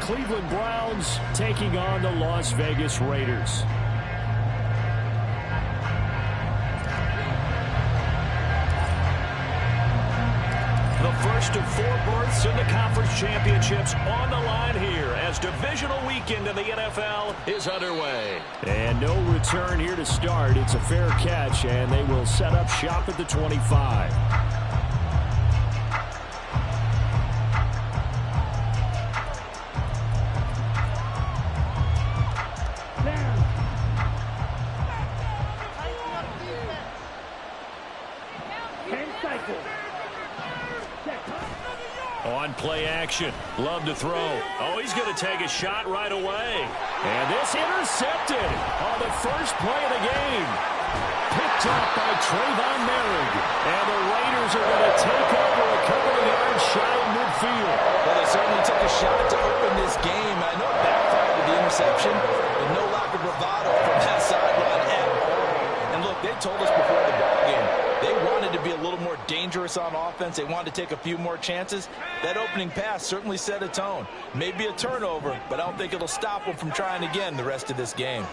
Cleveland Browns taking on the Las Vegas Raiders. The first of 4 berths in the conference championships on the line here as divisional weekend in the NFL is underway. And no return here to start. It's a fair catch, and they will set up shop at the 25. On play action. Love to throw. Oh, he's going to take a shot right away. And this intercepted on the first play of the game. Picked up by Trayvon Merrick. And the Raiders are going to take over a couple of yards shy of midfield. Well, they certainly took a shot to open this game. I know it backfired with the interception, but no lack of bravado from that sideline at all. And look, they told us before the ball game, they wanted to be a little more dangerous on offense. They wanted to take a few more chances. That opening pass certainly set a tone. Maybe a turnover, but I don't think it'll stop them from trying again the rest of this game.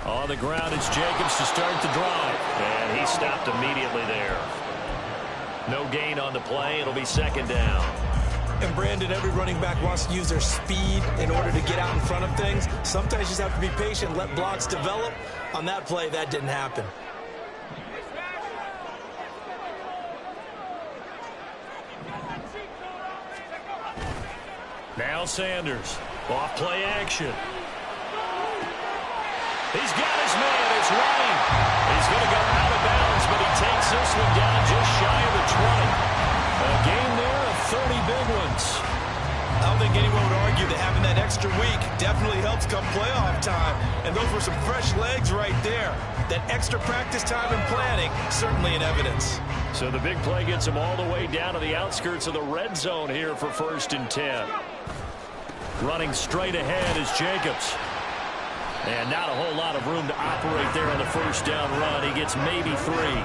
On the ground, it's Jacobs to start the drive. And he stopped immediately there. No gain on the play. It'll be second down. And Brandon, every running back wants to use their speed in order to get out in front of things. Sometimes you just have to be patient, let blocks develop. On that play, that didn't happen. Now Sanders, off play action. He's got his man, it's Wayne. He's going to go out of bounds, but he takes this one down just shy of the 20. A game there of 30 big ones. I don't think anyone would argue that having that extra week definitely helps come playoff time. And those were some fresh legs right there. That extra practice time and planning, certainly in evidence. So the big play gets him all the way down to the outskirts of the red zone here for 1st and 10. Running straight ahead is Jacobs. And not a whole lot of room to operate there on the first down run. He gets maybe 3.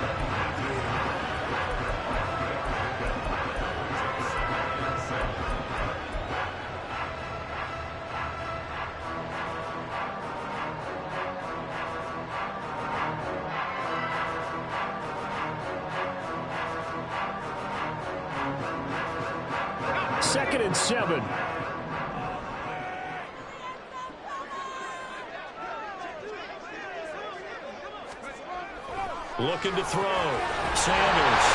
Second and 7. Looking to throw. Sanders.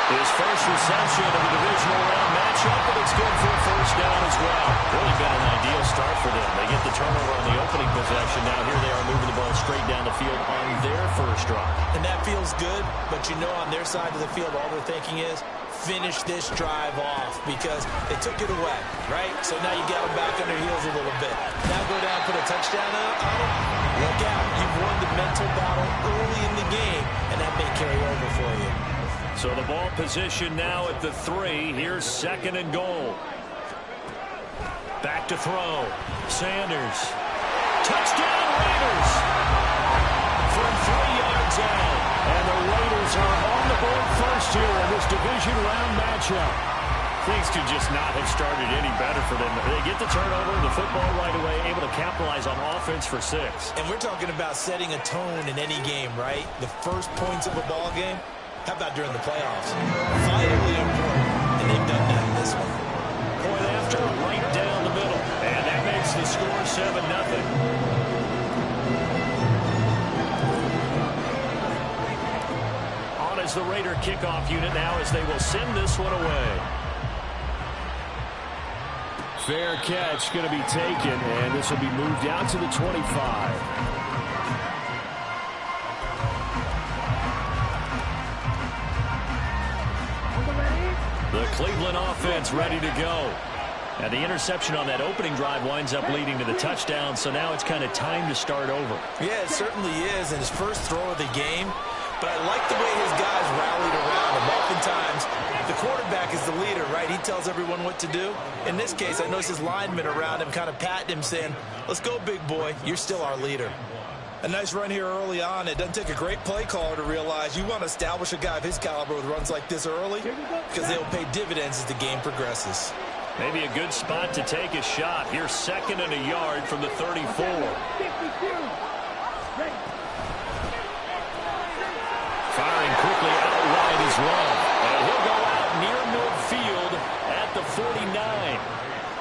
His first reception of the divisional round matchup, but it's good for a first down as well. Really been an ideal start for them. They get the turnover on the opening possession. Now here they are moving the ball straight down the field on their first drive. And that feels good, but you know on their side of the field all they're thinking is finish this drive off because they took it away, right? So now you got them back on their heels a little bit. Now go down, put a touchdown on them. Look out. You've won the mental battle early in the game, and that may carry over for you. So the ball position now at the 3. Here's 2nd and goal. Back to throw. Sanders. Touchdown Raiders. From 3 yards out. And the Raiders are on the board first here in this division round matchup. Things could just not have started any better for them. They get the turnover, the football right away, able to capitalize on offense for 6. And we're talking about setting a tone in any game, right? The first points of a ball game. How about during the playoffs? Vitally important, and they've done that in this one. Point after, right down the middle. And that makes the score 7-0. On as the Raider kickoff unit now as they will send this one away. Fair catch going to be taken, and this will be moved out to the 25. The Cleveland offense ready to go. And the interception on that opening drive winds up leading to the touchdown, so now it's kind of time to start over. Yeah, it certainly is, and his first throw of the game. But I like the way his guys rallied around him. Oftentimes, the quarterback is the leader, right? He tells everyone what to do. In this case, I noticed his linemen around him kind of patting him, saying, let's go, big boy. You're still our leader. A nice run here early on. It doesn't take a great play caller to realize you want to establish a guy of his caliber with runs like this early because they'll pay dividends as the game progresses. Maybe a good spot to take a shot. Here's 2nd and a yard from the 34. Firing quickly out wide is Love. And he'll go out near midfield at the 49.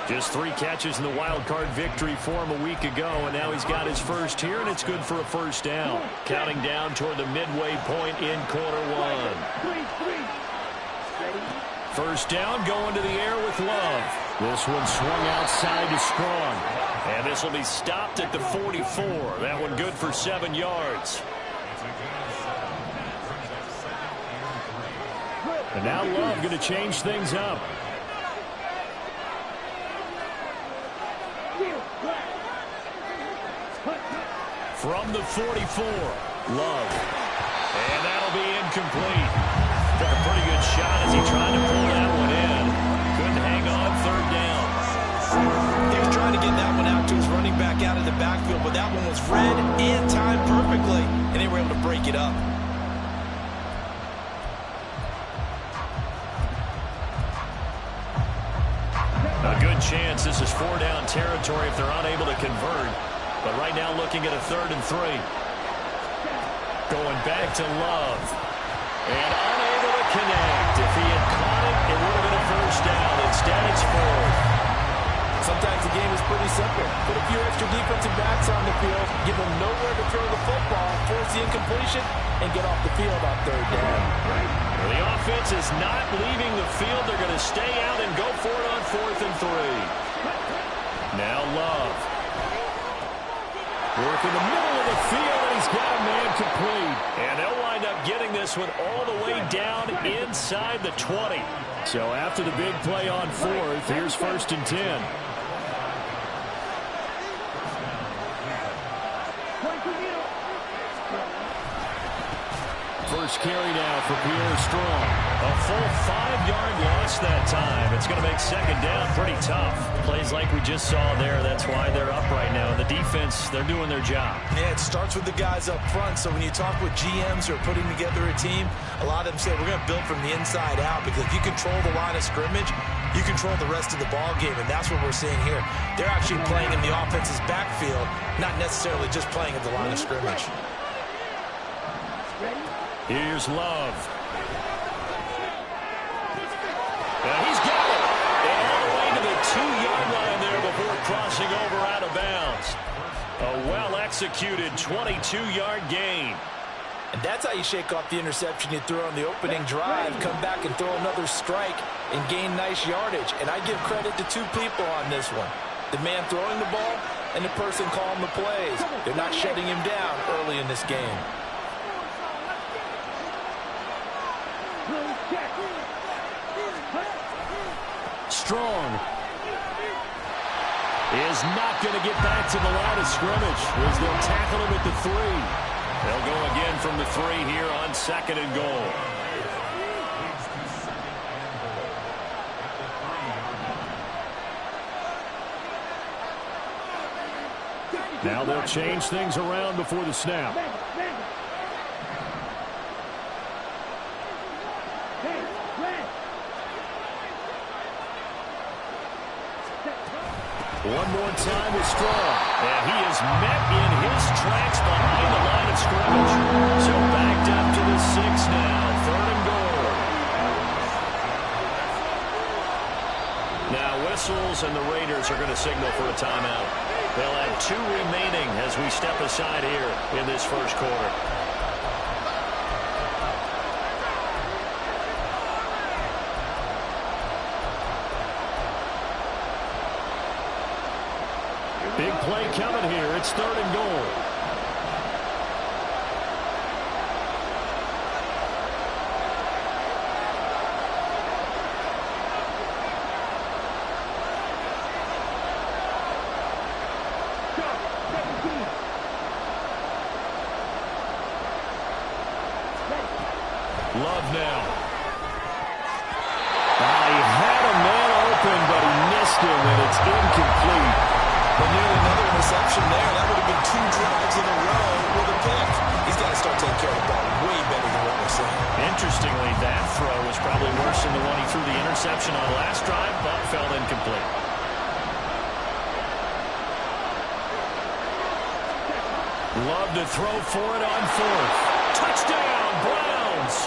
Just 3 catches in the wild card victory for him a week ago, and now he's got his first here, and it's good for a first down. Counting down toward the midway point in quarter 1. First down going to the air with Love. This one swung outside to Strong. And this will be stopped at the 44. That one good for 7 yards. And now Love going to change things up. From the 44, Love. And that'll be incomplete. Took a pretty good shot as he tried to pull that one in. Couldn't hang on 3rd down. He was trying to get that one out to his running back out of the backfield, but that one was read and timed perfectly, and they were able to break it up. A good chance this is 4-down territory if they're unable to convert. But right now looking at a 3rd and 3. Going back to Love. And unable to connect. If he had caught it, it would have been a first down. Instead, it's 4th. Sometimes the game is pretty simple. Put a few extra defensive backs on the field, give them nowhere to throw the football, force the incompletion, and get off the field on 3rd down. Well, the offense is not leaving the field. They're going to stay out and go for it on 4th and 3. Now Love. Work in the middle of the field, and he's got a man complete. And they'll wind up getting this one all the way down inside the 20. So after the big play on 4th, here's 1st and 10. First carry now for Pierre Strong. A full 5-yard loss that time. It's going to make 2nd down pretty tough. Plays like we just saw there. That's why they're up right now. The defense, they're doing their job. Yeah, it starts with the guys up front. So when you talk with GMs who are putting together a team, a lot of them say we're going to build from the inside out, because if you control the line of scrimmage, you control the rest of the ball game, and that's what we're seeing here. They're actually playing in the offense's backfield, not necessarily just playing at the line of scrimmage. Here's Love. And he's got it. And all the way to the 2-yard line there before crossing over out of bounds. A well-executed 22-yard gain. And that's how you shake off the interception you threw on the opening drive, come back and throw another strike and gain nice yardage. And I give credit to 2 people on this one. The man throwing the ball and the person calling the plays. They're not shutting him down early in this game. Strong is not going to get back to the line of scrimmage as they'll tackle him at the 3. They'll go again from the 3 here on 2nd and goal. Now they'll change things around before the snap. One more time with Strong. And he is met in his tracks behind the line of scrimmage. So backed up to the 6 now. 3rd and goal. Now whistles, and the Raiders are going to signal for a timeout. They'll have 2 remaining as we step aside here in this first quarter. Big play coming here. It's 3rd and goal. Love now. He had a man open, but he missed him, and it's incomplete. But nearly another interception there. That would have been 2 drives in a row with a pick. He's got to start taking care of the ball way better than what we're seeing. Interestingly, that throw was probably worse than the one he threw the interception on last drive, but fell incomplete. Love to throw for it on 4th. Touchdown, Browns!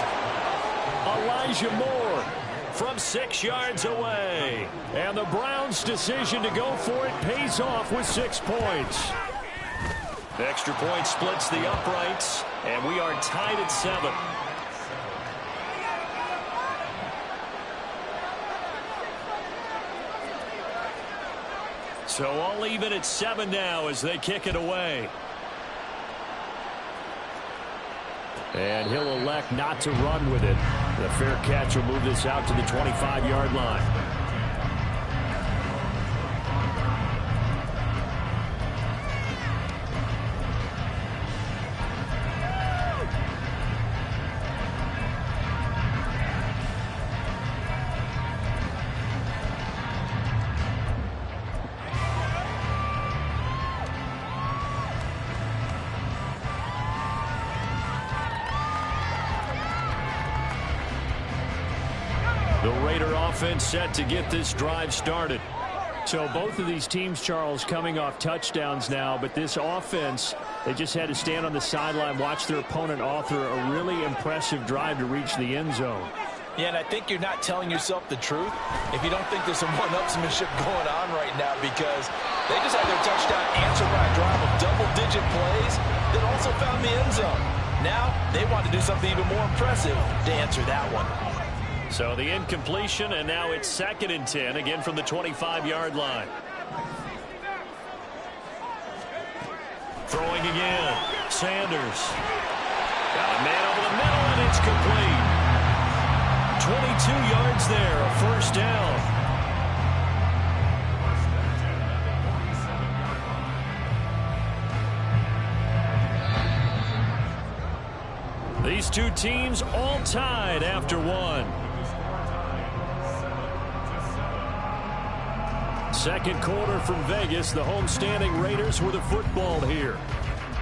Elijah Moore from 6 yards away. And the Browns' decision to go for it pays off with 6 points. The extra point splits the uprights, and we are tied at 7. So all even at 7 now as they kick it away. And he'll elect not to run with it. The fair catch will move this out to the 25-yard line. The Raider offense set to get this drive started. So both of these teams, Charles, coming off touchdowns now, but this offense, they just had to stand on the sideline, watch their opponent author a really impressive drive to reach the end zone. Yeah, and I think you're not telling yourself the truth if you don't think there's some one-upsmanship going on right now, because they just had their touchdown answered by a drive of double-digit plays that also found the end zone. Now they want to do something even more impressive to answer that one. So the incompletion, and now it's 2nd and 10, again from the 25-yard line. Throwing again. Sanders. Got a man over the middle, and it's complete. 22 yards there, a first down. These two teams all tied after 1. Second quarter from Vegas. The homestanding Raiders with a football here,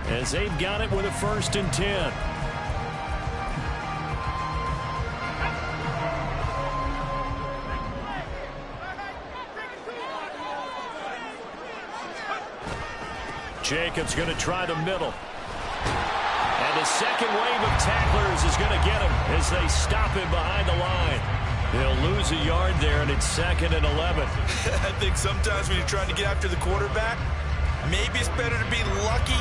as they've got it with a 1st and 10. Jacobs going to try the middle. And the second wave of tacklers is going to get him as they stop him behind the line. They'll lose a yard there, and it's 2nd and 11. I think sometimes when you're trying to get after the quarterback, maybe it's better to be lucky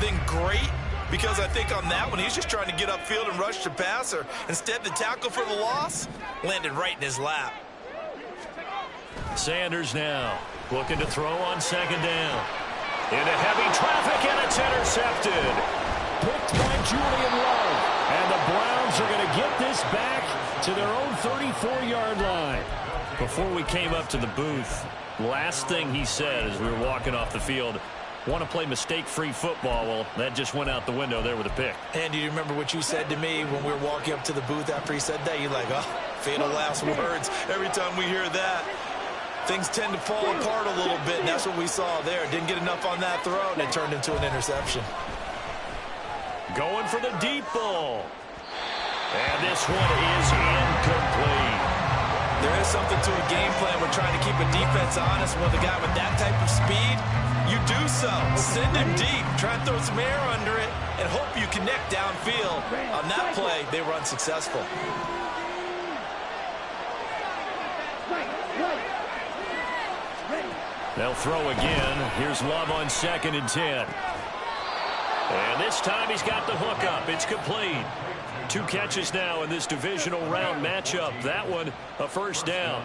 than great, because I think on that one, he's just trying to get upfield and rush the passer. Instead, the tackle for the loss landed right in his lap. Sanders now looking to throw on 2nd down. Into heavy traffic, and it's intercepted. Picked by Julian Love. And the Browns are going to get this back to their own 34-yard line. Before we came up to the booth, last thing he said as we were walking off the field, want to play mistake-free football. Well, that just went out the window there with a pick. And do you remember what you said to me when we were walking up to the booth after he said that? You're like, oh, fatal last words. Every time we hear that, things tend to fall apart a little bit, and that's what we saw there. Didn't get enough on that throw, and it turned into an interception. Going for the deep ball. And this one is incomplete. There is something to a game plan. We're trying to keep a defense honest. With a guy with that type of speed, you do so. Send him deep. Try and throw some air under it and hope you connect downfield. On that play, they were unsuccessful. They'll throw again. Here's Love on 2nd and 10. And this time he's got the hook up. It's complete. 2 catches now in this divisional round matchup. That one, a first down.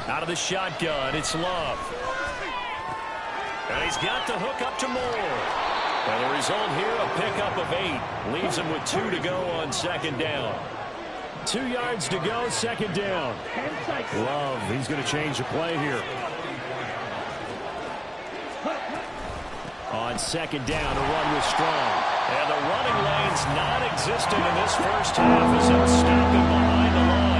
Out of the shotgun, it's Love. And he's got the hook up to Moore. And the result here, a pickup of 8. Leaves him with 2 to go on 2nd down. 2 yards to go, second down. Love, he's going to change the play here. On second down, a run was strong. And the running lane's non-existent in this first half as they'll stop him behind the line.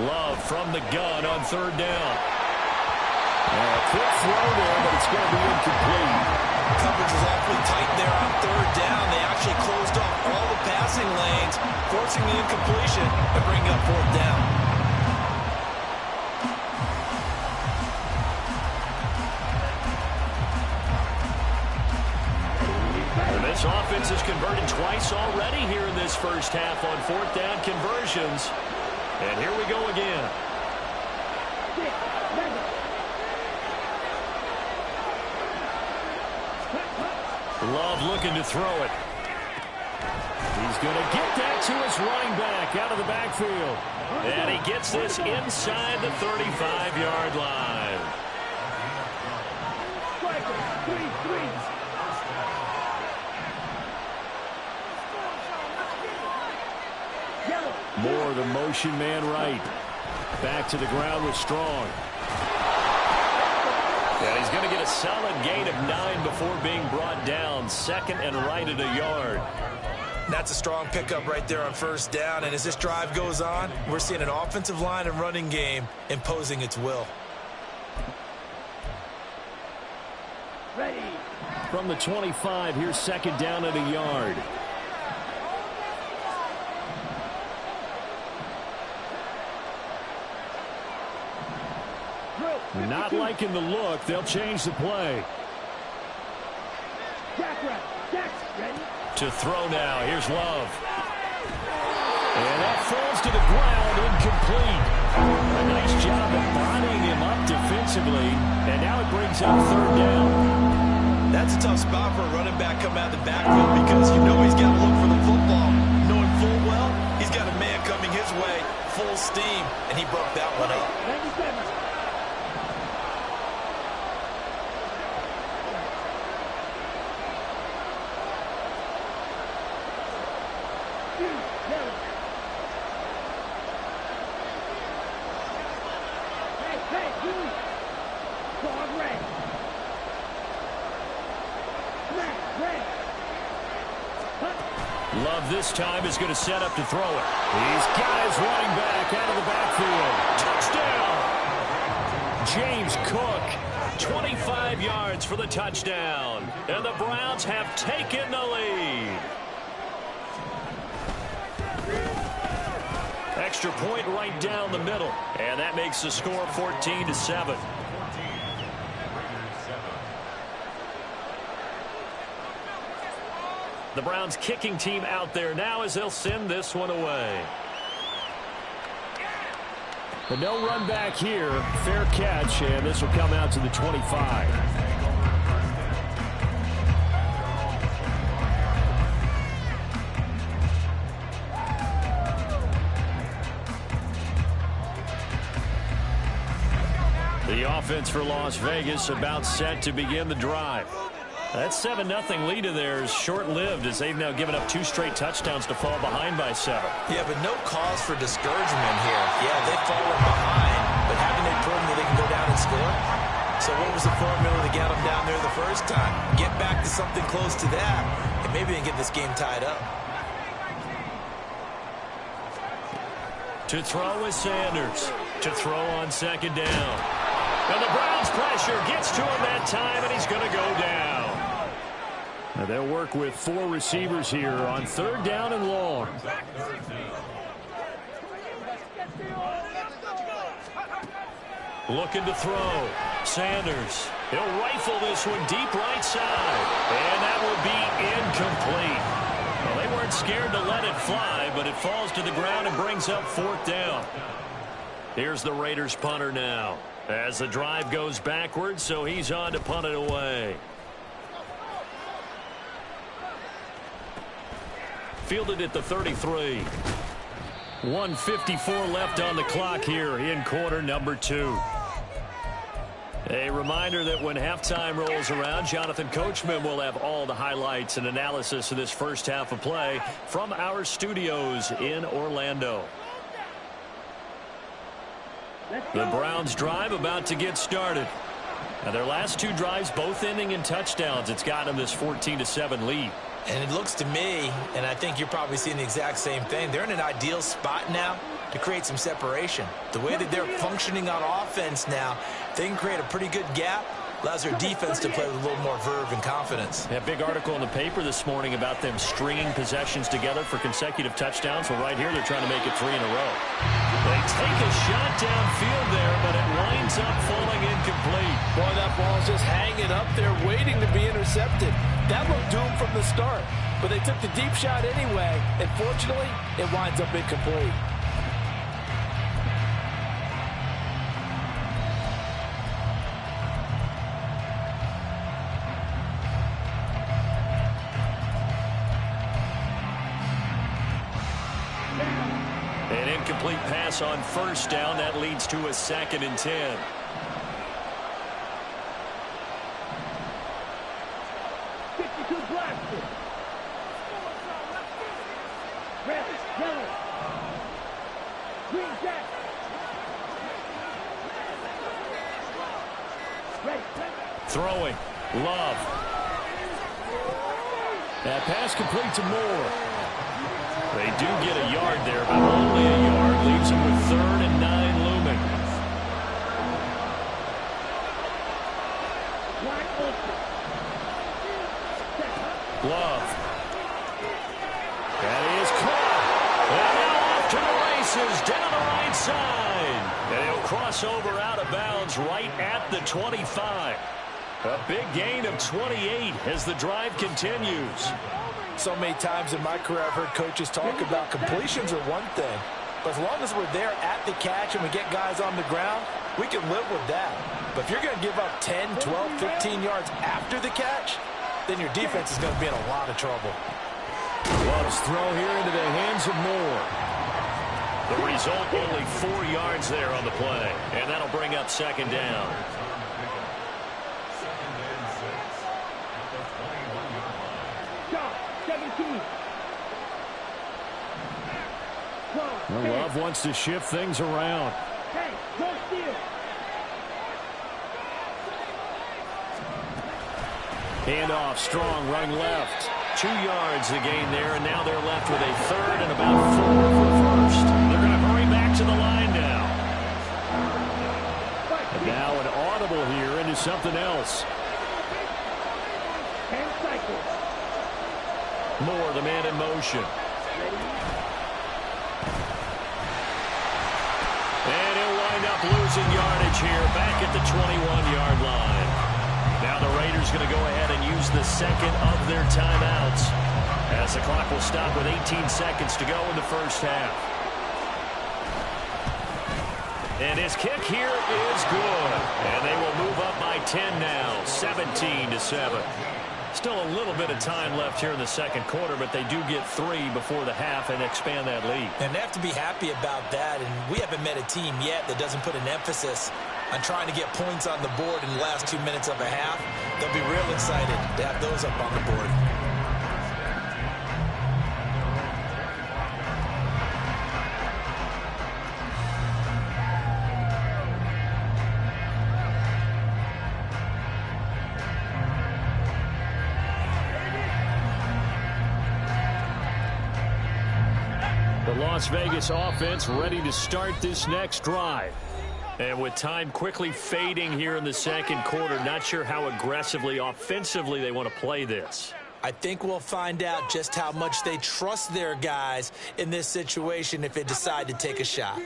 Love from the gun on third down. Quick throw there, but it's going to be incomplete. Coverage was awfully tight there on third down. They actually closed off all the passing lanes, forcing the incompletion and bringing up fourth down. And this offense has converted twice already here in this first half on fourth down conversions. And here we go again. Love looking to throw it. He's going to get that to his running back out of the backfield. And he gets this inside the 35-yard line. More the motion man right. Back to the ground with Strong. And he's going to get a solid gain of 9 before being brought down. Second and right at a yard. That's a strong pickup right there on first down. And as this drive goes on, we're seeing an offensive line and running game imposing its will. Ready. From the 25, here's second down at a yard. Not liking the look. They'll change the play. To throw now. Here's Love. And that falls to the ground, incomplete. A nice job of bodying him up defensively. And now it brings up third down. That's a tough spot for a running back coming out of the backfield because you know he's got to look for the football. Knowing full well, he's got a man coming his way, full steam, and he broke that one up. Love this time is going to set up to throw it. He's got his running back out of the backfield. Touchdown! James Cook, 25 yards for the touchdown. And the Browns have taken the lead. Extra point right down the middle. And that makes the score 14-7. The Browns kicking team out there now as they'll send this one away. But no run back here. Fair catch, and this will come out to the 25. The offense for Las Vegas about set to begin the drive. That 7-0 lead of theirs short-lived as they've now given up 2 straight touchdowns to fall behind by 7. Yeah, but no cause for discouragement here. Yeah, they've fallen behind, but haven't they proven that they can go down and score? So what was the formula to get them down there the first time? Get back to something close to that, and maybe they can get this game tied up. To throw is Sanders. To throw on second down. And the Browns pressure gets to him that time, and he's going to go down. Now they'll work with 4 receivers here on third down and long. Looking to throw. Sanders. He'll rifle this one deep right side. And that will be incomplete. Well, they weren't scared to let it fly, but it falls to the ground and brings up fourth down. Here's the Raiders punter now. As the drive goes backwards, so he's on to punt it away. Fielded at the 33. 1:54 left on the clock here in quarter number 2. A reminder that when halftime rolls around, Jonathan Coachman will have all the highlights and analysis of this first half of play from our studios in Orlando. The Browns drive about to get started. Now their last 2 drives both ending in touchdowns. It's got them this 14-7 lead. And it looks to me, and I think you're probably seeing the exact same thing, they're in an ideal spot now to create some separation. The way that they're functioning on offense now, they can create a pretty good gap. Allows their defense to play with a little more verve and confidence. A big article in the paper this morning about them stringing possessions together for consecutive touchdowns. Well, right here, they're trying to make it 3 in a row. They take a shot downfield there, but it winds up falling incomplete. Boy, that ball's just hanging up there, waiting to be intercepted. That looked doomed from the start, but they took the deep shot anyway, and fortunately, it winds up incomplete. An incomplete pass on first down. That leads to a 2nd and 10. Throwing. Love. That pass complete to Moore. They do get a yard there, but only a yard. Leaves them with 3rd and 9 looming. Love. That is caught. And now off to the races down the right side. And he'll cross over out of bounds right at the 25. A big gain of 28 as the drive continues. So many times in my career I've heard coaches talk about completions are one thing, but as long as we're there at the catch and we get guys on the ground, we can live with that. But if you're going to give up 10, 12, 15 yards after the catch, then your defense is going to be in a lot of trouble. Love's throw here into the hands of Moore. The result, only 4 yards there on the play, and that'll bring up 2nd down. Well, Love wants to shift things around. Handoff, strong, running left. 2 yards the gain there, and now they're left with a 3rd and about 4 for first. They're going to hurry back to the line now. And now an audible here into something else. Moore, the man in motion. And he'll wind up losing yardage here back at the 21-yard line. Now the Raiders going to go ahead and use the 2nd of their timeouts as the clock will stop with 18 seconds to go in the first half. And his kick here is good. And they will move up by 10 now, 17-7. Still a little bit of time left here in the second quarter, but they do get 3 before the half and expand that lead. And they have to be happy about that, and we haven't met a team yet that doesn't put an emphasis on trying to get points on the board in the last 2 minutes of a half. They'll be real excited to have those up on the board. Las Vegas offense ready to start this next drive. And with time quickly fading here in the second quarter, not sure how aggressively, offensively they want to play this. I think we'll find out just how much they trust their guys in this situation if they decide to take a shot.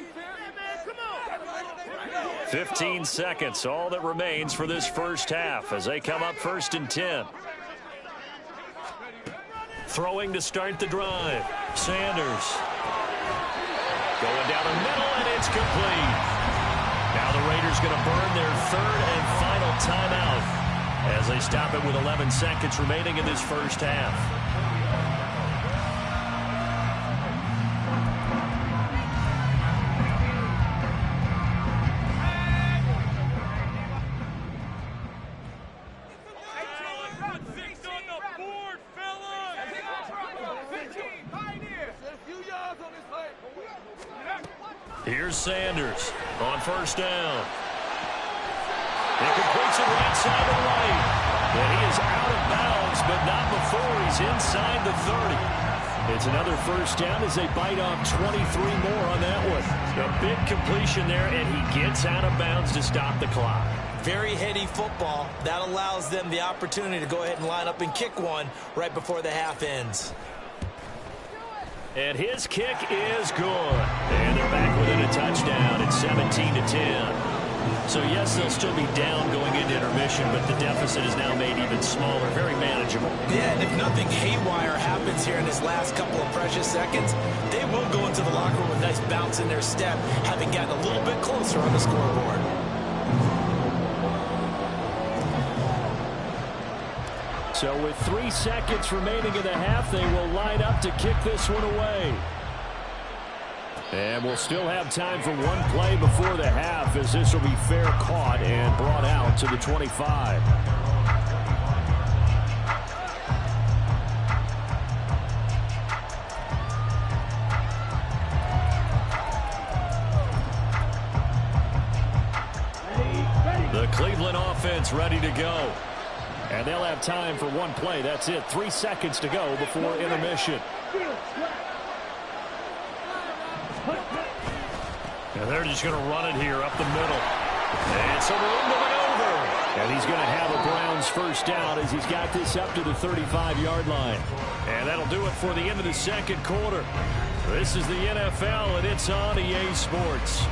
15 seconds, all that remains for this first half as they come up 1st and 10. Throwing to start the drive. Sanders. Going down the middle, and it's complete. Now the Raiders going to burn their third and final timeout as they stop it with 11 seconds remaining in this first half. Here's Sanders on first down. He completes it right side of the lane. And he is out of bounds, but not before he's inside the 30. It's another first down as they bite off 23 more on that one. A big completion there, and he gets out of bounds to stop the clock. Very heady football. That allows them the opportunity to go ahead and line up and kick one right before the half ends. And his kick is good. And they're back within a touchdown. It's 17-10. So, yes, they'll still be down going into intermission, but the deficit is now made even smaller, very manageable. Yeah, and if nothing haywire happens here in this last couple of precious seconds, they will go into the locker room with a nice bounce in their step, having gotten a little bit closer on the scoreboard. So with 3 seconds remaining in the half, they will line up to kick this one away. And we'll still have time for one play before the half, as this will be fair caught and brought out to the 25. The Cleveland offense ready to go. And they'll have time for one play. That's it. 3 seconds to go before intermission. And they're just going to run it here up the middle. And so room to maneuver. And he's going to have a Browns first down as he's got this up to the 35-yard line. And that'll do it for the end of the second quarter. This is the NFL, and it's on EA Sports.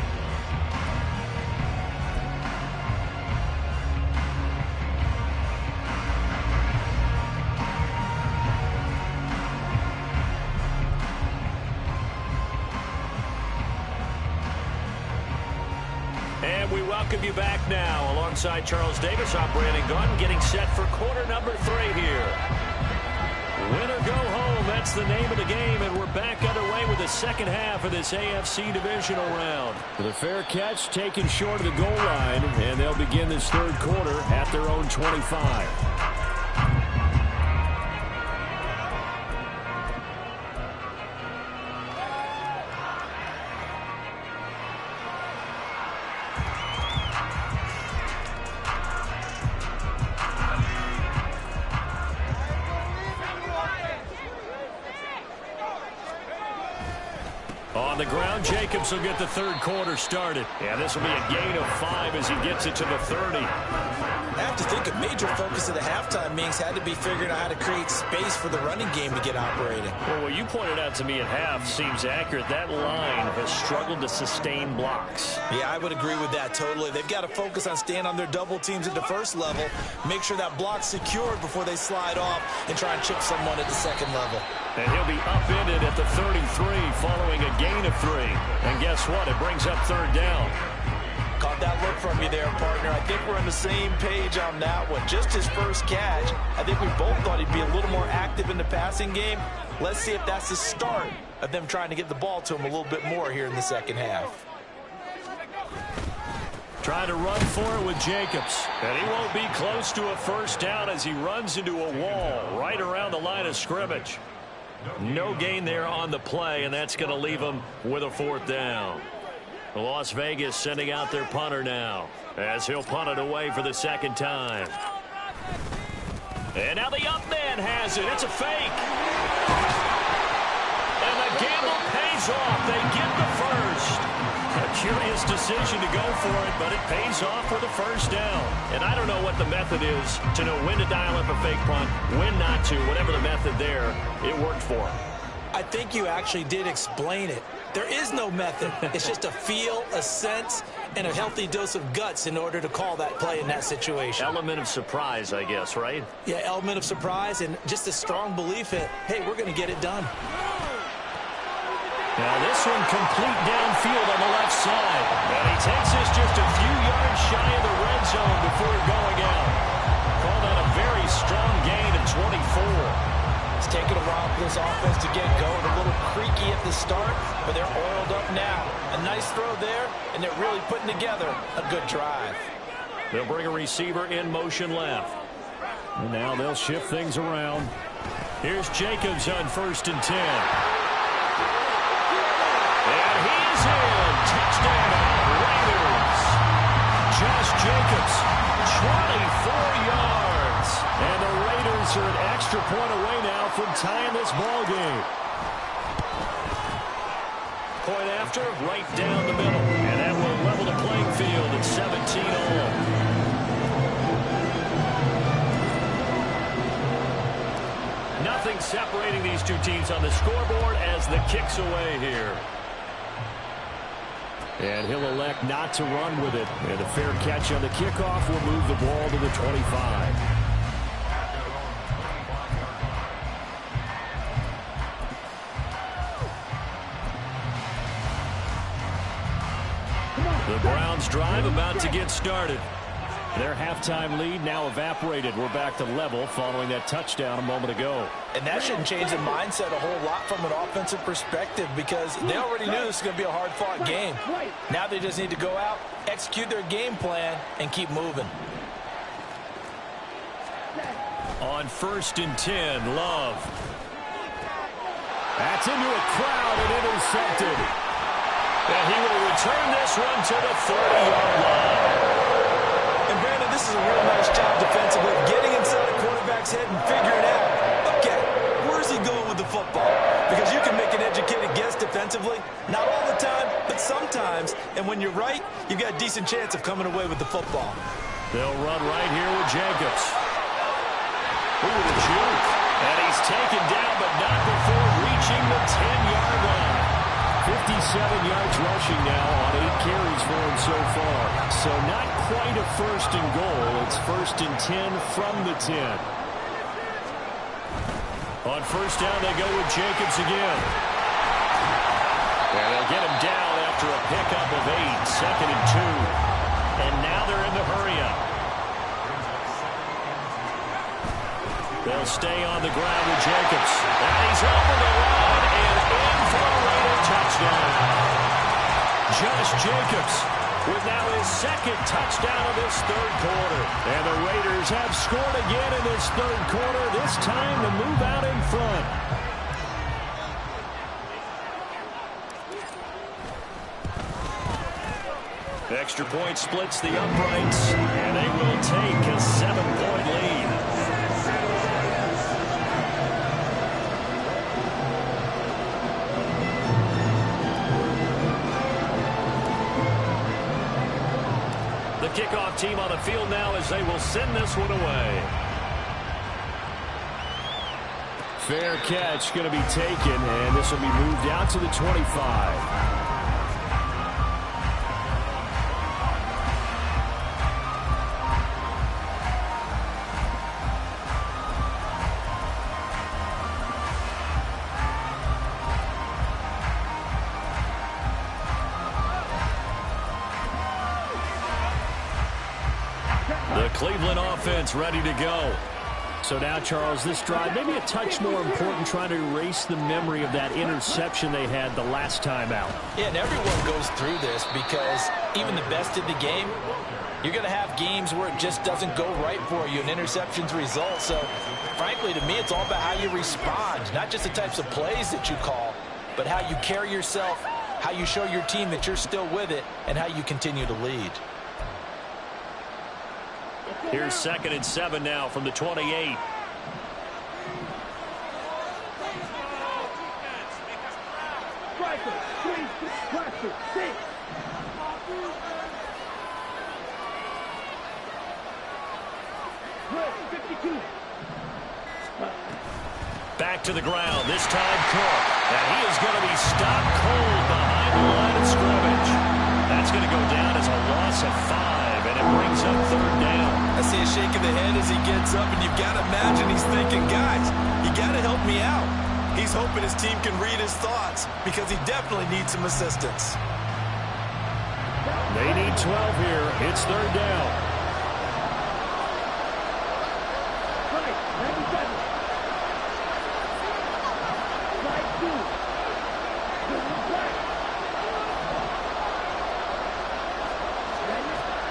We welcome you back now. Alongside Charles Davis, I'm Brandon Gunn, getting set for quarter number 3 here. Win or go home, that's the name of the game, and we're back underway with the second half of this AFC divisional round. With a fair catch taken short of the goal line, and they'll begin this third quarter at their own 25. On the ground, Jacobs will get the third quarter started. And this will be a gain of 5 as he gets it to the 30. I have to think a major focus of the halftime meetings had to be figuring out how to create space for the running game to get operating. Well, what you pointed out to me at half seems accurate. That line has struggled to sustain blocks. Yeah, I would agree with that totally. They've got to focus on staying on their double teams at the first level, make sure that block's secured before they slide off and try and chip someone at the second level. And he'll be upended at the 33 following a gain of 3. And guess what? It brings up third down. Caught that look from you there, partner. I think we're on the same page on that one. Just his first catch. I think we both thought he'd be a little more active in the passing game. Let's see if that's the start of them trying to get the ball to him a little bit more here in the second half. Trying to run for it with Jacobs. And he won't be close to a first down as he runs into a wall right around the line of scrimmage. No gain there on the play, and that's going to leave him with a fourth down. Las Vegas sending out their punter now as he'll punt it away for the second time. And now the up man has it. It's a fake. And the gamble pays off. They get the first. A curious decision to go for it, but it pays off for the first down. And I don't know what the method is to know when to dial up a fake punt, when not to. Whatever the method there, it worked for him. I think you actually did explain it. There is no method. It's just a feel, a sense, and a healthy dose of guts in order to call that play in that situation. Element of surprise, I guess, right? Yeah, element of surprise and just a strong belief that, hey, we're going to get it done. Now this one complete downfield on the left side. And he takes this just a few yards shy of the red zone before going out. Called out a very strong gain of 24. It's taken a while for this offense to get going. A little creaky at the start, but they're oiled up now. A nice throw there, and they're really putting together a good drive. They'll bring a receiver in motion left. And now they'll shift things around. Here's Jacobs on 1st and 10. And he's in. Touchdown, Raiders. Josh Jacobs, 24 yards. And the Raiders are an extra point away now from tying this ball game. Point after, right down the middle. And that will level the playing field at 17 all. Nothing separating these two teams on the scoreboard as the kick's away here. And he'll elect not to run with it. And a fair catch on the kickoff will move the ball to the 25. The Browns drive about to get started. Their halftime lead now evaporated. We're back to level following that touchdown a moment ago. And that shouldn't change the mindset a whole lot from an offensive perspective because they already knew this was going to be a hard-fought game. Now they just need to go out, execute their game plan, and keep moving. On 1st and 10, Love. That's into a crowd and intercepted. And he will return this one to the 30-yard line. And Brandon, this is a real nice job defensively, getting inside a quarterback's head and figuring out, okay, where's he going with the football? Because you can make an educated guess defensively, not all the time, but sometimes. And when you're right, you've got a decent chance of coming away with the football. They'll run right here with Jacobs. Ooh, the juke. And he's taken down, but not before reaching the 10-yard line. 57 yards rushing now on 8 carries for him so far. So not quite a 1st and goal. It's 1st and 10 from the 10. On 1st down, they go with Jacobs again. And they'll get him down after a pickup of 8, 2nd and 2. And now they're in the hurry-up. They'll stay on the ground with Jacobs. And he's over the line and in for a Raider touchdown. Josh Jacobs with now his 2nd touchdown of this 3rd quarter. And the Raiders have scored again in this 3rd quarter, this time to move out in front. Extra point splits the uprights, and they will take a 7-point lead. The kickoff team on the field now as they will send this one away. Fair catch going to be taken, and this will be moved out to the 25. The Cleveland offense ready to go. So now, Charles, this drive maybe a touch more important, trying to erase the memory of that interception they had the last time out. Yeah, and everyone goes through this because even the best in the game, you're going to have games where it just doesn't go right for you, and interceptions result. So, frankly, to me, it's all about how you respond, not just the types of plays that you call, but how you carry yourself, how you show your team that you're still with it, and how you continue to lead. Here's 2nd and 7 now from the 28. Back to the ground, this time Cook. And he is going to be stopped cold behind the line of scrimmage. That's going to go down as a loss of 5, and it brings up 3rd down. I see a shake of the head as he gets up, and you've got to imagine he's thinking, guys, you got to help me out. He's hoping his team can read his thoughts because he definitely needs some assistance. They need 12 here. It's third down.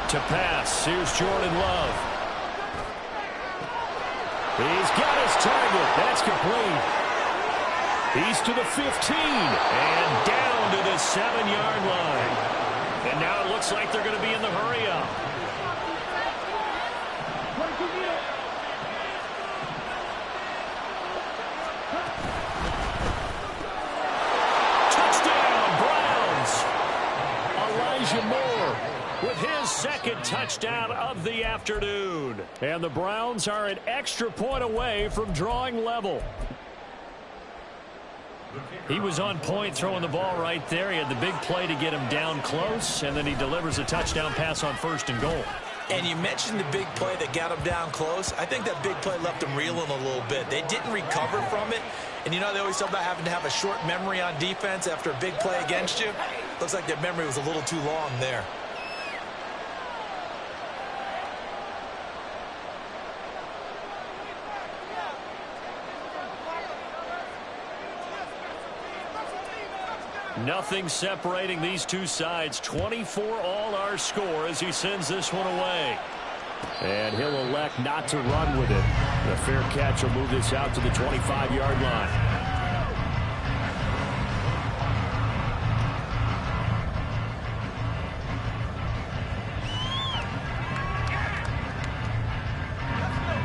To pass, here's Jordan Love. He's got his target. That's complete. He's to the 15 and down to the 7-yard line. And now it looks like they're going to be in the hurry-up. Touchdown, Browns. Elijah Moore with his second touchdown of the afternoon. And the Browns are an extra point away from drawing level. He was on point throwing the ball right there. He had the big play to get him down close, and then he delivers a touchdown pass on 1st and goal. And you mentioned the big play that got him down close. I think that big play left him reeling a little bit. They didn't recover from it. And you know, they always talk about having to have a short memory on defense after a big play against you. Looks like their memory was a little too long there. Nothing separating these two sides. 24 all our score as he sends this one away. And he'll elect not to run with it. The fair catch will move this out to the 25-yard line.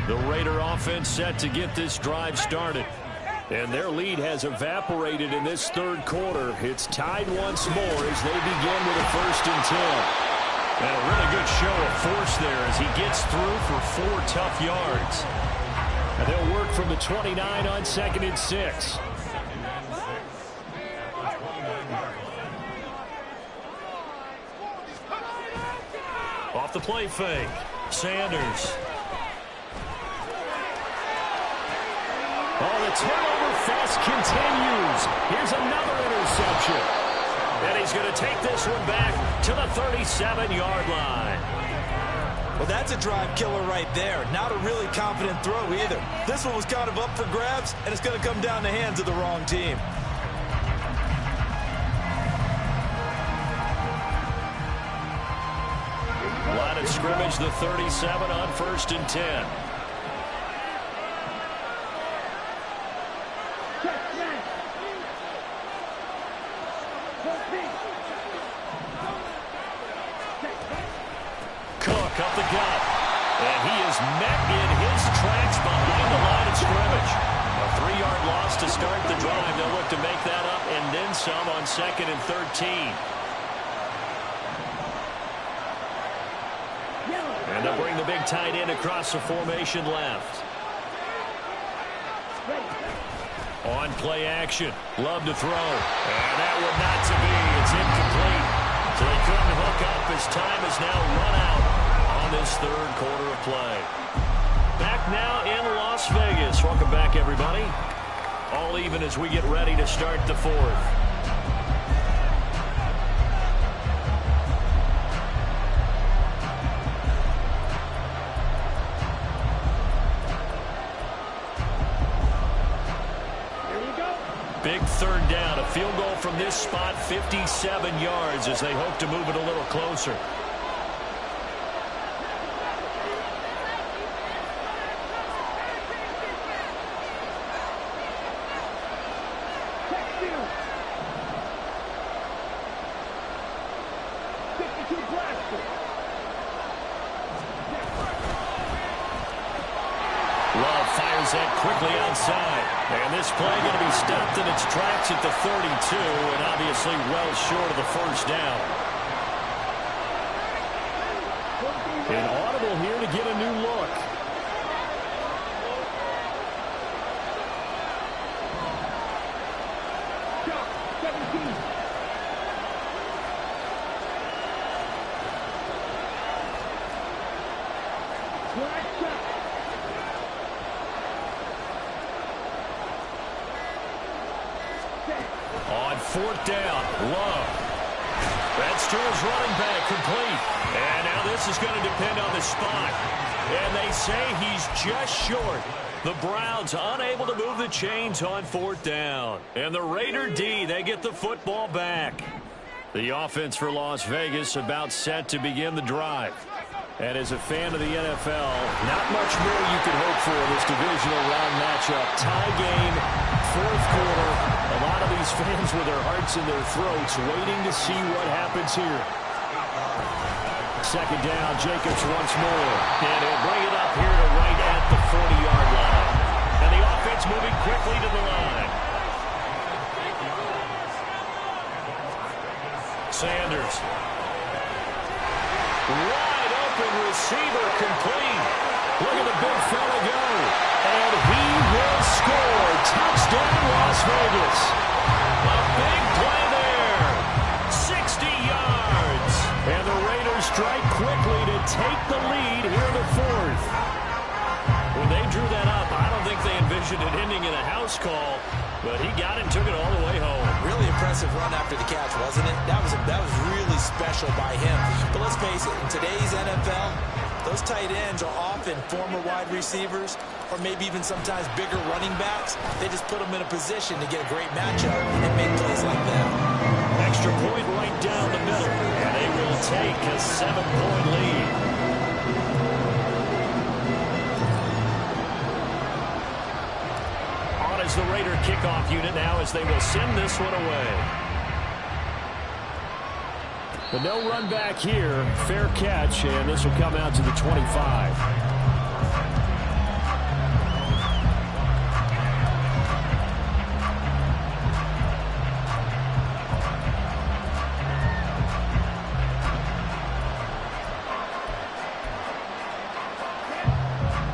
The Raider offense set to get this drive started. And their lead has evaporated in this third quarter. It's tied once more as they begin with a 1st and 10. And a really good show of force there as he gets through for 4 tough yards. And they'll work from the 29 on 2nd and 6. Off the play fake. Sanders. Oh, the turnover fest continues. Here's another interception. And he's going to take this one back to the 37-yard line. Well, that's a drive killer right there. Not a really confident throw either. This one was kind of up for grabs, and it's going to come down the hands of the wrong team. Line of scrimmage, the 37 on 1st and 10. Cook up the gut. And he is met in his tracks behind the line of scrimmage. A 3-yard loss to start the drive. They'll look to make that up and then some on 2nd and 13. And they'll bring the big tight end across the formation left. On play action. Love to throw. And that one not to be. It's incomplete. So they couldn't hook up as time is now run out on this third quarter of play. Back now in Las Vegas. Welcome back, everybody. All even as we get ready to start the 4th. Big third down. A field goal from this spot, 57 yards as they hope to move it a little closer. Love fires that quickly outside. And this play going to be stopped in its tracks at the 32, and obviously well short of the 1st down. An audible here to get a new look. on fourth down. Love. That's to his running back, complete. And now this is going to depend on the spot. And they say he's just short. The Browns unable to move the chains on fourth down. And the Raider D, they get the football back. The offense for Las Vegas about set to begin the drive. And as a fan of the NFL, not much more you can hope for in this divisional round matchup. Tie game, fourth quarter. A lot of these fans with their hearts in their throats waiting to see what happens here. Second down, Jacobs once more. And he'll bring it up here to right at the 40-yard line. And the offense moving quickly to the line. Sanders. Wide open receiver, complete. Look at the big fella go. And he will score. Touchdown, Las Vegas. A big play there. 60 yards. And the Raiders strike quickly to take the lead here in the fourth. When they drew that up, I don't think they envisioned it ending in a house call. But he got it and took it all the way home. Really impressive run after the catch, wasn't it? That was really special by him. But let's face it, in today's NFL, those tight ends are often former wide receivers or maybe even sometimes bigger running backs. They just put them in a position to get a great matchup and make plays like that. Extra point right down the middle. And they will take a 7-point lead. As the Raider kickoff unit now as they will send this one away. But no run back here. Fair catch, and this will come out to the 25.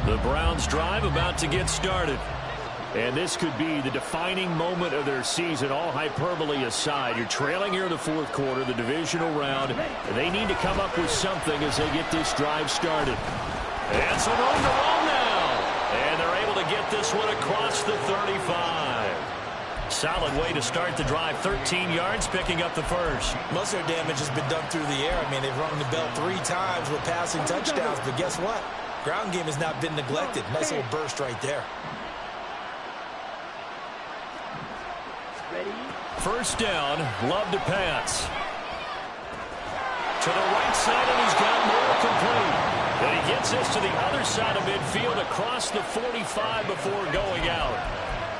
The Browns drive about to get started. And this could be the defining moment of their season, all hyperbole aside. You're trailing here in the fourth quarter, the divisional round. They need to come up with something as they get this drive started. And some room to roll now. And they're able to get this one across the 35. Solid way to start the drive. 13 yards, picking up the first. Most of their damage has been done through the air. I mean, they've rung the bell 3 times with passing touchdowns. But guess what? Ground game has not been neglected. Nice little burst right there. First down, Love to pass. To the right side, and he's got more complete. And he gets this to the other side of midfield across the 45 before going out.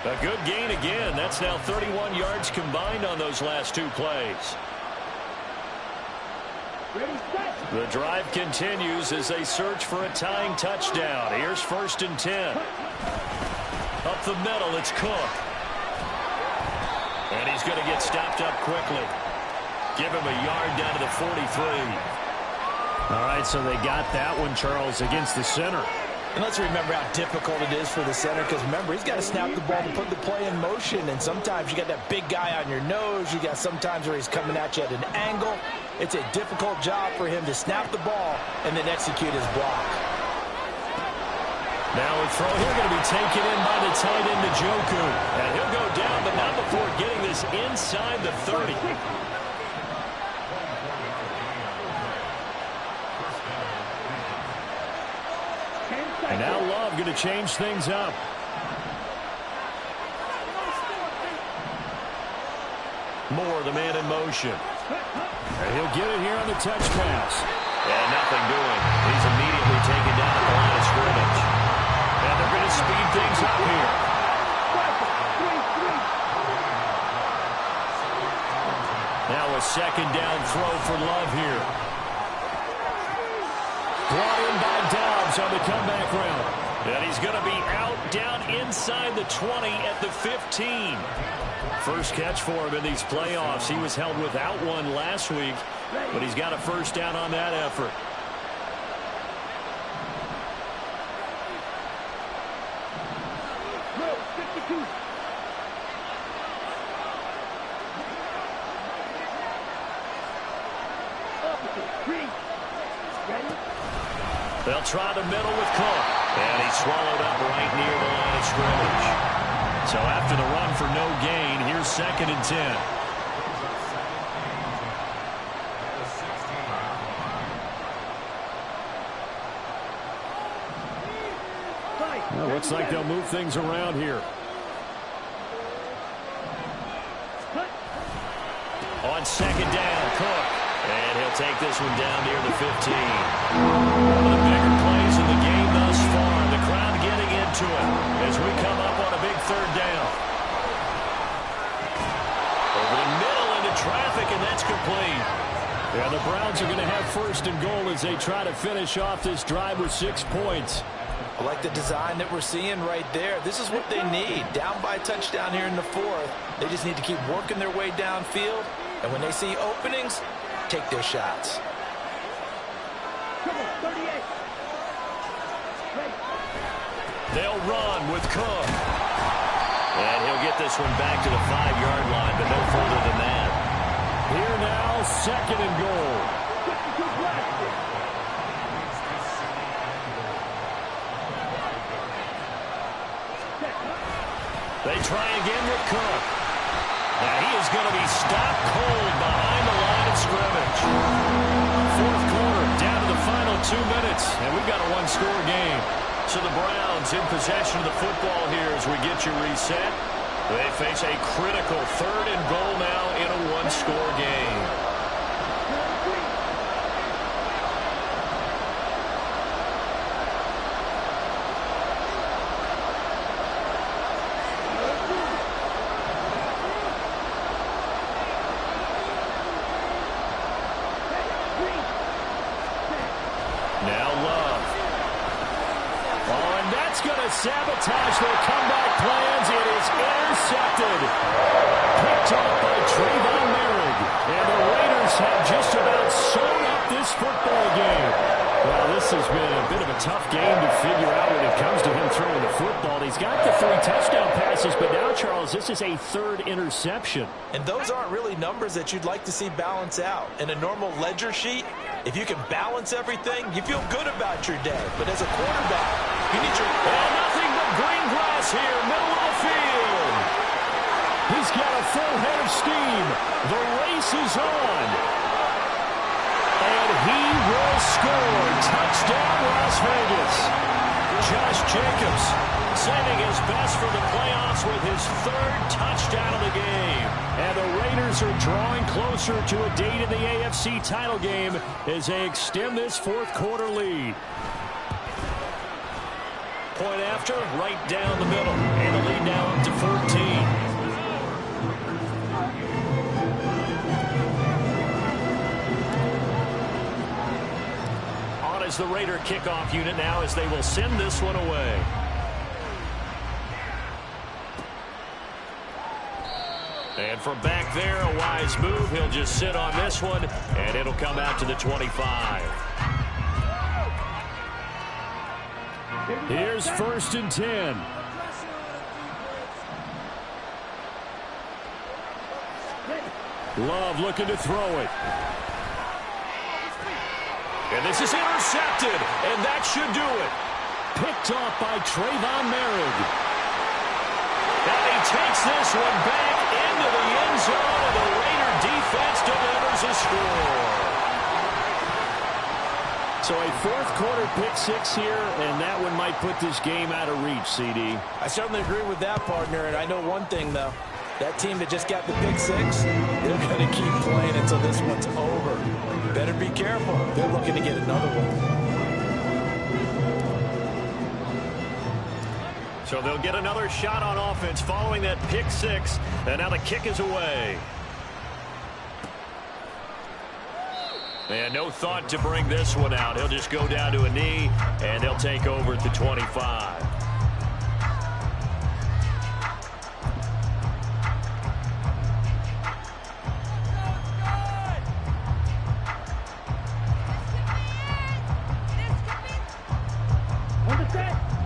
A good gain again. That's now 31 yards combined on those last 2 plays. The drive continues as they search for a tying touchdown. Here's 1st and 10. Up the middle, it's Cook. And he's going to get stopped up quickly. Give him a yard down to the 43. All right, so they got that one, Charles, against the center. And let's remember how difficult it is for the center, because remember, he's got to snap the ball to put the play in motion. And sometimes you got that big guy on your nose. You got sometimes where he's coming at you at an angle. It's a difficult job for him to snap the ball and then execute his block. Now a throw here going to be taken in by the tight end, Njoku. And he'll go down, but not before getting this inside the 30. And now Love going to change things up. Moore, the man in motion. And he'll get it here on the touch pass. And nothing doing. He's immediately taken down at the line of scrimmage. And they're going to speed things up here. Now a second down throw for Love here. Brought in by Dobbs on the comeback route. And he's going to be out down inside the 20 at the 15. First catch for him in these playoffs. He was held without one last week, but he's got a first down on that effort. They'll try the middle with Cook. And he's swallowed up right near the line of scrimmage. So after the run for no gain, here's 2nd and 10. Well, looks like they'll move things around here. On second down, Cook. And he'll take this one down near the 15. One of the bigger plays in the game thus far. The crowd getting into it as we come up on a big third down. Over the middle into traffic, and that's complete. Yeah, the Browns are going to have first and goal as they try to finish off this drive with 6 points. I like the design that we're seeing right there. This is what they need. Down by a touchdown here in the fourth. They just need to keep working their way downfield. And when they see openings, take their shots. They'll run with Cook. And he'll get this one back to the 5-yard line, but no further than that. Here now, second and goal. They try again with Cook. Now he is going to be stopped cold behind the line of scrimmage. Fourth quarter, down to the final 2 minutes, and we've got a one-score game. So the Browns in possession of the football here as we get you reset. They face a critical third and goal now in a one-score game. Sabotage their comeback plans. It is intercepted. Picked off by Trayvon Merrick. And the Raiders have just about sewn up this football game. Well, this has been a bit of a tough game to figure out when it comes to him throwing the football. He's got the 3 touchdown passes, but now, Charles, this is a 3rd interception. And those aren't really numbers that you'd like to see balance out. In a normal ledger sheet, if you can balance everything, you feel good about your day. But as a quarterback, you need your... And nothing but green grass here, middle of the field. He's got a full head of steam. The race is on. And he will score. Touchdown, Las Vegas. Josh Jacobs saving his best for the playoffs with his 3rd touchdown of the game. And the Raiders are drawing closer to a date in the AFC title game as they extend this fourth quarter lead. Point after, right down the middle. And the lead now up to 14. Is the Raider kickoff unit now as they will send this one away. And from back there, a wise move. He'll just sit on this one, and it'll come out to the 25. Here's 1st and 10. Love looking to throw it. And this is intercepted, and that should do it. Picked off by Trayvon Merrick. And he takes this one back into the end zone, and the Raider defense delivers a score. So a fourth quarter pick 6 here, and that one might put this game out of reach, CD. I certainly agree with that, partner, and I know one thing, though. That team that just got the pick 6, they're going to keep playing until this one's over. Better be careful. They're looking to get another one. So they'll get another shot on offense following that pick 6, and now the kick is away. And no thought to bring this one out. He'll just go down to a knee, and they'll take over at the 25.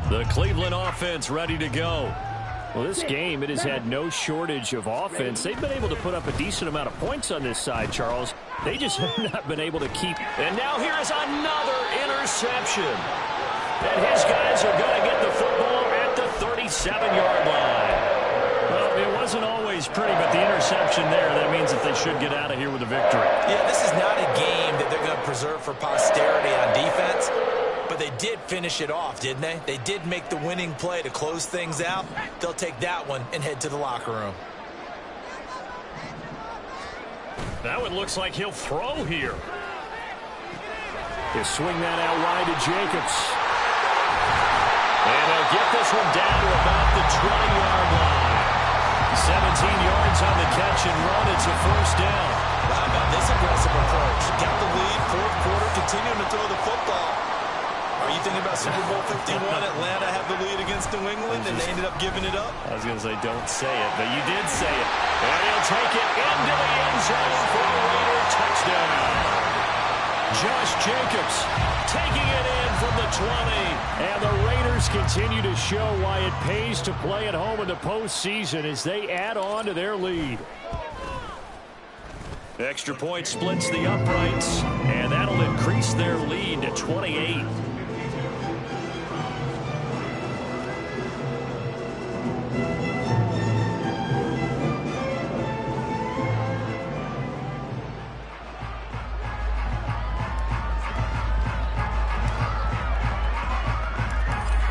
The Cleveland offense ready to go. Well, this game, it has had no shortage of offense. They've been able to put up a decent amount of points on this side, Charles. They just have not been able to keep. And now here is another interception. And his guys are going to get the football at the 37-yard line. Well, it wasn't always pretty, but the interception there, that means that they should get out of here with a victory. Yeah, this is not a game that they're going to preserve for posterity on defense. But they did finish it off, didn't they? They did make the winning play to close things out. They'll take that one and head to the locker room. That one looks like he'll throw here. He'll swing that out wide to Jacobs. And he'll get this one down to about the 20-yard line. 17 yards on the catch and run. It's a first down. How about this aggressive approach? Got the lead, fourth quarter, continuing to throw the football. Are you thinking about Super Bowl 51? Atlanta had the lead against New England, and they ended up giving it up? I was going to say, don't say it, but you did say it. And he'll take it into the end zone for a Raider touchdown. Josh Jacobs taking it in from the 20. And the Raiders continue to show why it pays to play at home in the postseason as they add on to their lead. Extra point splits the uprights, and that'll increase their lead to 28.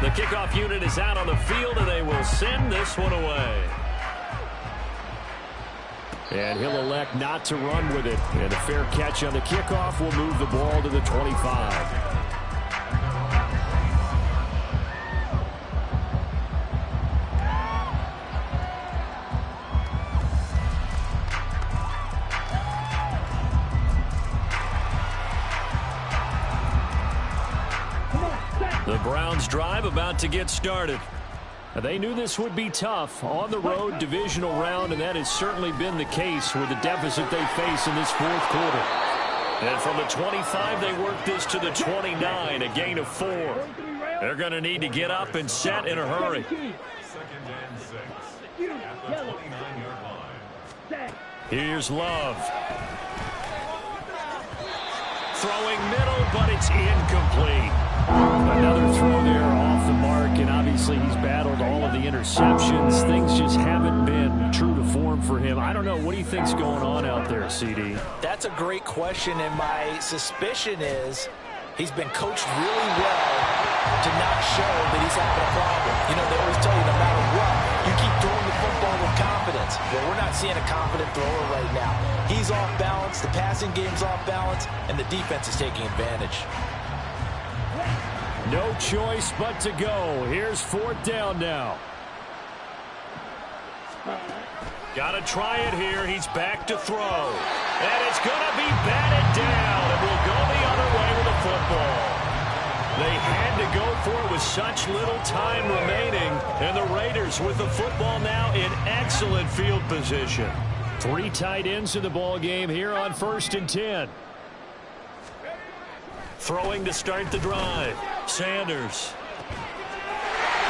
The kickoff unit is out on the field, and they will send this one away. And he'll elect not to run with it. And a fair catch on the kickoff will move the ball to the 25. The Browns drive about to get started. They knew this would be tough on the road divisional round, and that has certainly been the case with the deficit they face in this fourth quarter. And from the 25, they work this to the 29, a gain of 4. They're going to need to get up and set in a hurry. 2nd and 6 at the 29-yard line. Here's Love. Throwing middle, but it's incomplete. Another throw there off the mark, and obviously he's battled all of the interceptions. Things just haven't been true to form for him. I don't know. What do you think's going on out there, CD? That's a great question, and my suspicion is he's been coached really well to not show that he's having a problem. You know, they always tell you no matter what, you keep throwing the football with confidence. Well, we're not seeing a confident thrower right now. He's off balance, the passing game's off balance, and the defense is taking advantage. No choice but to go. Here's 4th down now. Got to try it here. He's back to throw. And it's going to be batted down. And we'll go the other way with the football. They had to go for it with such little time remaining. And the Raiders with the football now in excellent field position. 3 tight ends in the ball game here on 1st and 10. Throwing to start the drive. Sanders.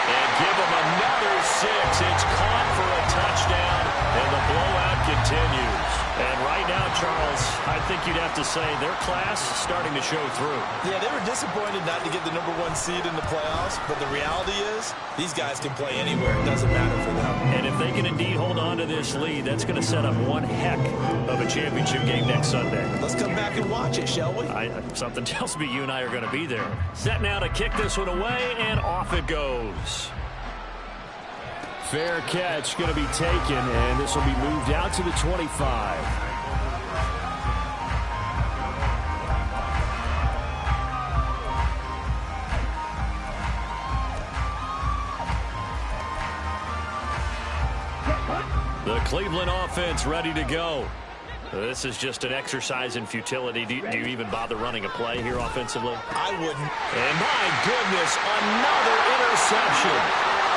And give him another 6. It's caught for a touchdown, and the blowout continues. And right now, Charles, I think you'd have to say their class starting to show through. Yeah, they were disappointed not to get the #1 seed in the playoffs, but the reality is these guys can play anywhere. It doesn't matter for them. And if they can indeed hold on to this lead, that's going to set up one heck of a championship game next Sunday. Let's come back and watch it, shall we? Something tells me you and I are going to be there. Set now to kick this one away, and off it goes. Fair catch going to be taken, and this will be moved out to the 25. The Cleveland offense ready to go. This is just an exercise in futility. Do you even bother running a play here offensively? I wouldn't. And my goodness, another interception.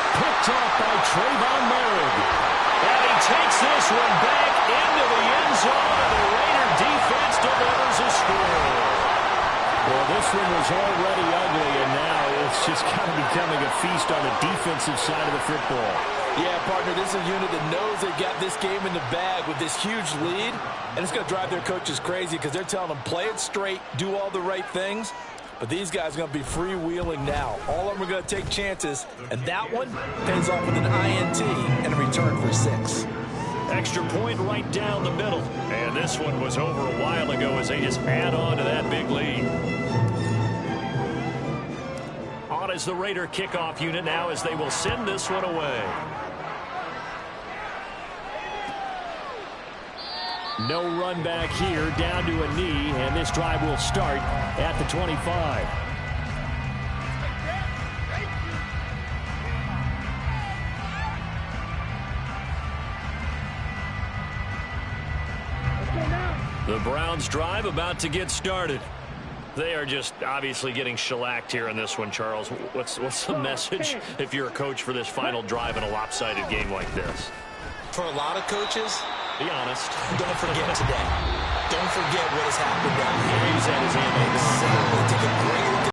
Picked off by Trayvon Merrick. And he takes this one back into the end zone, and the Raider defense delivers a score. Well, this one was already ugly, and now it's just kind of becoming a feast on the defensive side of the football. Yeah, partner, this is a unit that knows they've got this game in the bag with this huge lead, and it's going to drive their coaches crazy because they're telling them play it straight, do all the right things. But these guys are going to be freewheeling now. All of them are going to take chances, and that one pays off with an INT and a return for 6. Extra point right down the middle. And this one was over a while ago as they just add on to that big lead. out as the Raider kickoff unit now as they will send this one away. No run back here, down to a knee, and this drive will start at the 25. The Browns drive about to get started. They are just obviously getting shellacked here in this one, Charles. What's the message if you're a coach for this final drive in a lopsided game like this? For a lot of coaches, be honest. Don't forget today. Don't forget what has happened down here. Use that as ammo. Exactly. Take a break.